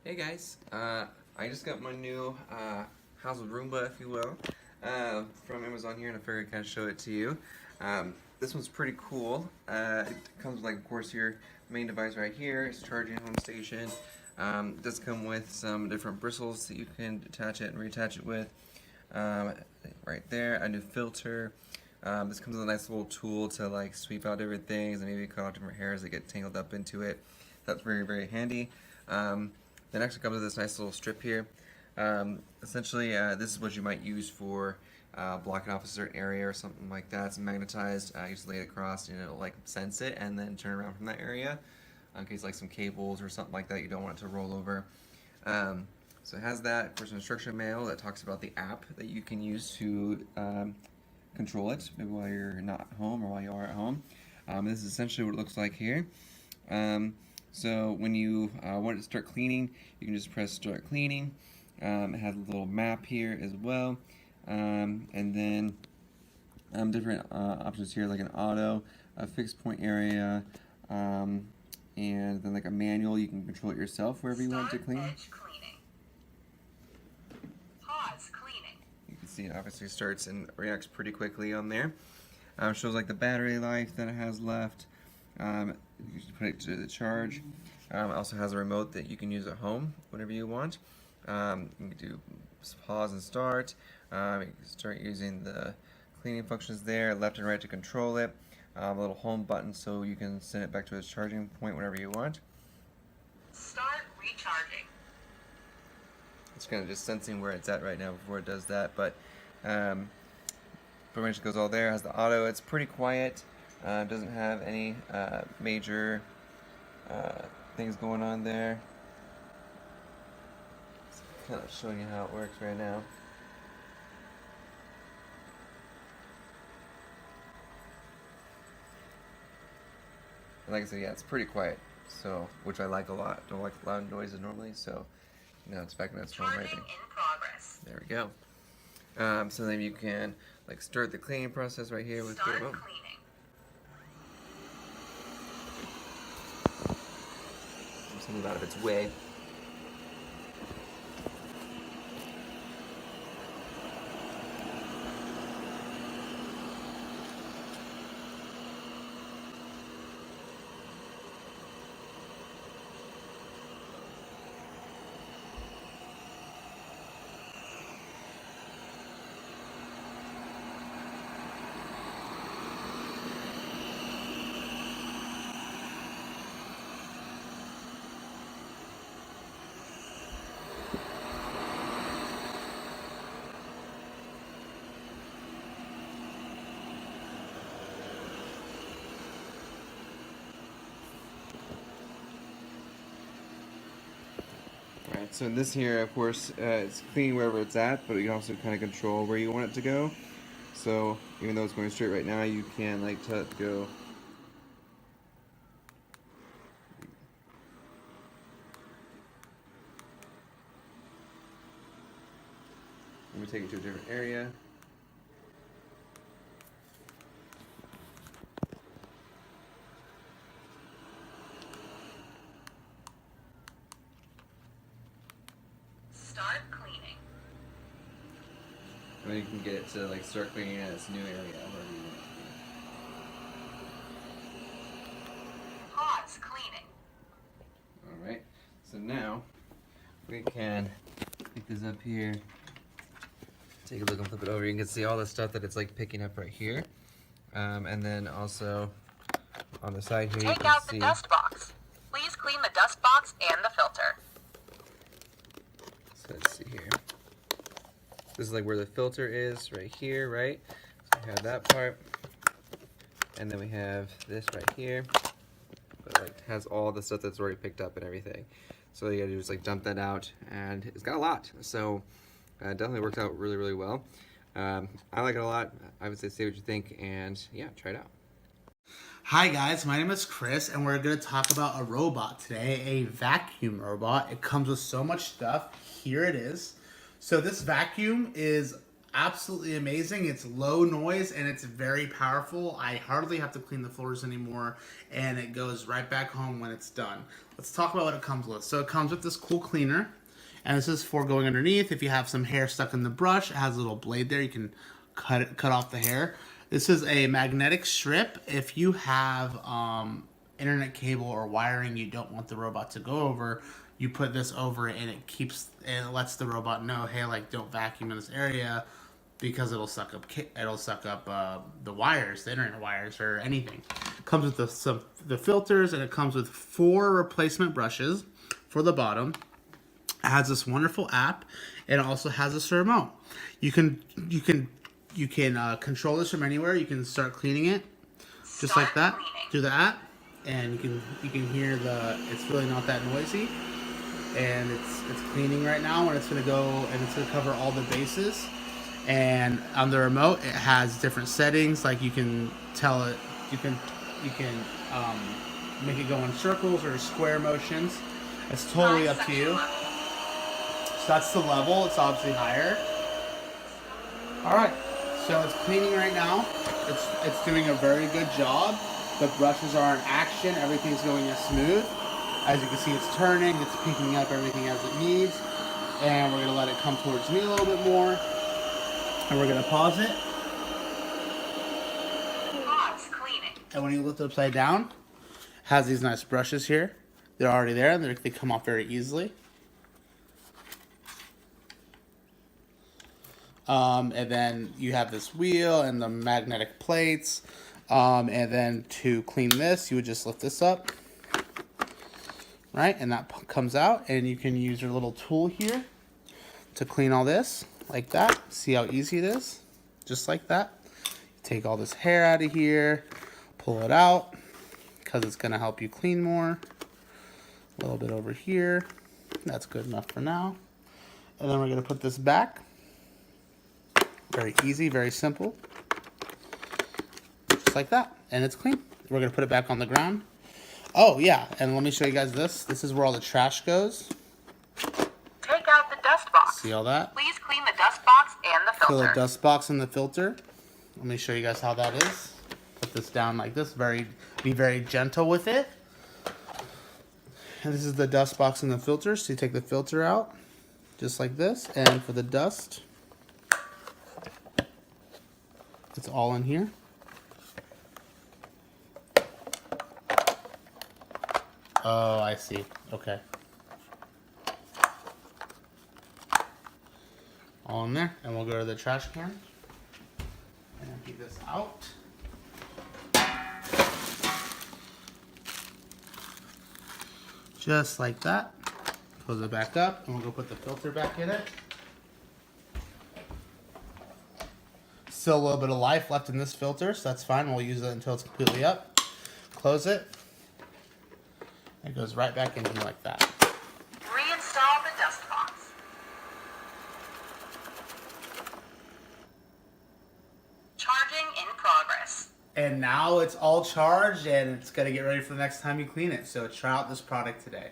Hey guys, I just got my new household Roomba, if you will, from Amazon here, and I figured I'd kind of show it to you. This one's pretty cool. It comes with, like, of course, your main device right here. It's charging home station. It does come with some different bristles that you can attach it and reattach it with. Right there, a new filter. This comes with a nice little tool to like sweep out different things and maybe cut off different hairs that get tangled up into it. That's very, very handy. Then actually comes with this nice little strip here. Essentially, this is what you might use for blocking off a certain area or something like that. It's magnetized. You just lay it across and it'll like sense it and then turn around from that area in case like some cables or something like that you don't want it to roll over. So it has that. Of course, an instruction manual that talks about the app that you can use to control it, maybe while you're not home or while you are at home. This is essentially what it looks like here. So when you want to start cleaning, you can just press start cleaning. It has a little map here as well. And then different options here like an auto, a fixed point area, and then like a manual. You can control it yourself wherever you want to clean. Edge cleaning. Pause cleaning. You can see it obviously starts and reacts pretty quickly on there. Shows like the battery life that it has left. You just put it to the charge. It also has a remote that you can use at home whenever you want. You can do pause and start. You can start using the cleaning functions there, left and right to control it. A little home button so you can send it back to its charging point whenever you want. Start recharging. It's kind of just sensing where it's at right now before it does that, but pretty much goes all there. It has the auto. It's pretty quiet. Doesn't have any major things going on there. It's kind of showing you how it works right now. And like I said, yeah, it's pretty quiet, so which I like a lot. Don't like loud noises normally, so now it's back in its phone right Charging there. in progress. There we go. So then you can like start the cleaning process right here with the Start remote. cleaning. Just move out of its way. Alright, so in this here, of course, it's clean wherever it's at, but you can also kind of control where you want it to go. So even though it's going straight right now, you can like tell it to go. Let me take it to a different area. Start cleaning. And then you can get it to like start cleaning in its new area, wherever you want it to Pause cleaning. be. Alright, so now we can pick this up here. Take a look and flip it over. You can see all the stuff that it's like picking up right here. And then also on the side here, you Take can out see. the dust box. Please clean the dust box and the filter. So let's see here. This is like where the filter is right here, right? So we have that part. And then we have this right here. But like has all the stuff that's already picked up and everything. So you gotta do is like dump that out, and it's got a lot. So definitely worked out really, really well. I like it a lot. I would say what you think, and yeah, try it out. Hi guys, my name is Chris and we're going to talk about a robot today, a vacuum robot. It comes with so much stuff. Here it is. So this vacuum is absolutely amazing. It's low noise and it's very powerful. I hardly have to clean the floors anymore, and it goes right back home when it's done. Let's talk about what it comes with. So it comes with this cool cleaner, and this is for going underneath. If you have some hair stuck in the brush, it has a little blade there. You can cut off the hair. This is a magnetic strip. If you have internet cable or wiring you don't want the robot to go over, you put this over it, and it lets the robot know, hey, like, don't vacuum in this area, because it'll suck up the wires, the internet wires, or anything. It comes with the filters, and it comes with 4 replacement brushes for the bottom. It has this wonderful app, and it also has this remote. You can control this from anywhere. You can start cleaning it just like that through the app, and you can hear it's really not that noisy, and it's cleaning right now, and it's gonna go and it's gonna cover all the bases. And on the remote, it has different settings, like you can tell it, you can make it go in circles or square motions. It's totally up to you. So that's the level. It's obviously higher. All right, so it's cleaning right now. It's doing a very good job. The brushes are in action. Everything's going as smooth. As you can see, it's turning. It's picking up everything as it needs. And we're gonna let it come towards me a little bit more. And we're gonna pause it. Pause cleaning. And when you lift it upside down, it has these nice brushes here. They're already there, and they come off very easily. And then you have this wheel and the magnetic plates. And then to clean this, you would just lift this up, right? And that comes out, and you can use your little tool here to clean all this, like that. See how easy it is? Just like that. Take all this hair out of here, pull it out, because it's going to help you clean more. A little bit over here. That's good enough for now. And then we're going to put this back. Very easy, very simple. Just like that. And it's clean. We're going to put it back on the ground. Oh, yeah. And let me show you guys this. This is where all the trash goes. Take out the dust box. See all that? Please clean the dust box and the Fill filter. the dust box and the filter. Let me show you guys how that is. Put this down like this. Be very gentle with it. And this is the dust box and the filter. So you take the filter out, just like this. And for the dust, it's all in here. Oh, I see. Okay. All in there. And we'll go to the trash can and empty this out. Just like that. Close it back up, and we'll go put the filter back in it. Still a little bit of life left in this filter, so that's fine. We'll use it until it's completely up. Close it. It goes right back in here like that. Reinstall the dust box. Charging in progress. And now it's all charged, and it's going to get ready for the next time you clean it. So try out this product today.